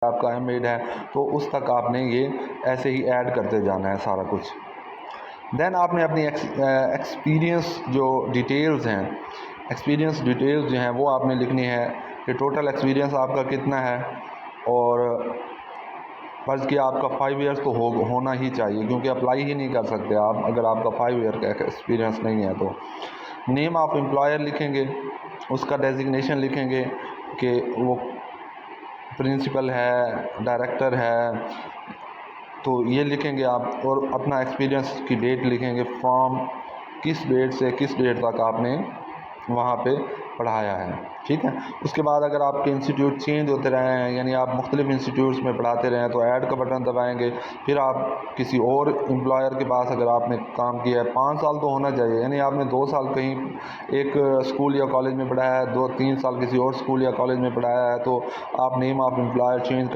आपका एमएड है तो उस तक आपने ये ऐसे ही ऐड करते जाना है सारा कुछ। देन आपने अपनी एक्सपीरियंस जो डिटेल्स हैं, एक्सपीरियंस डिटेल्स जो हैं वो आपने लिखनी है कि टोटल एक्सपीरियंस आपका कितना है, और फर्ज़ किया आपका 5 ईयर्स तो होना ही चाहिए, क्योंकि अप्लाई ही नहीं कर सकते आप अगर आपका 5 ईयर का एक्सपीरियंस नहीं है। तो नेम ऑफ एम्प्लॉयर लिखेंगे, उसका डेजिग्नेशन लिखेंगे कि वो प्रिंसिपल है, डायरेक्टर है, तो ये लिखेंगे आप। और अपना एक्सपीरियंस की डेट लिखेंगे, फ्रॉम किस डेट से किस डेट तक आपने वहाँ पे पढ़ाया है, ठीक है। उसके बाद अगर आपके इंस्टीट्यूट चेंज होते रहे हैं, यानी आप मुख्तलिफ इंस्टीट्यूट्स में पढ़ाते रहे हैं, तो ऐड का बटन दबाएंगे। फिर आप किसी और एम्प्लॉयर के पास अगर आपने काम किया है, 5 साल तो होना चाहिए, यानी आपने 2 साल कहीं एक स्कूल या कॉलेज में पढ़ाया है, 2-3 साल किसी और स्कूल या कॉलेज में पढ़ाया है, तो आप नेम ऑफ एम्प्लॉयर चेंज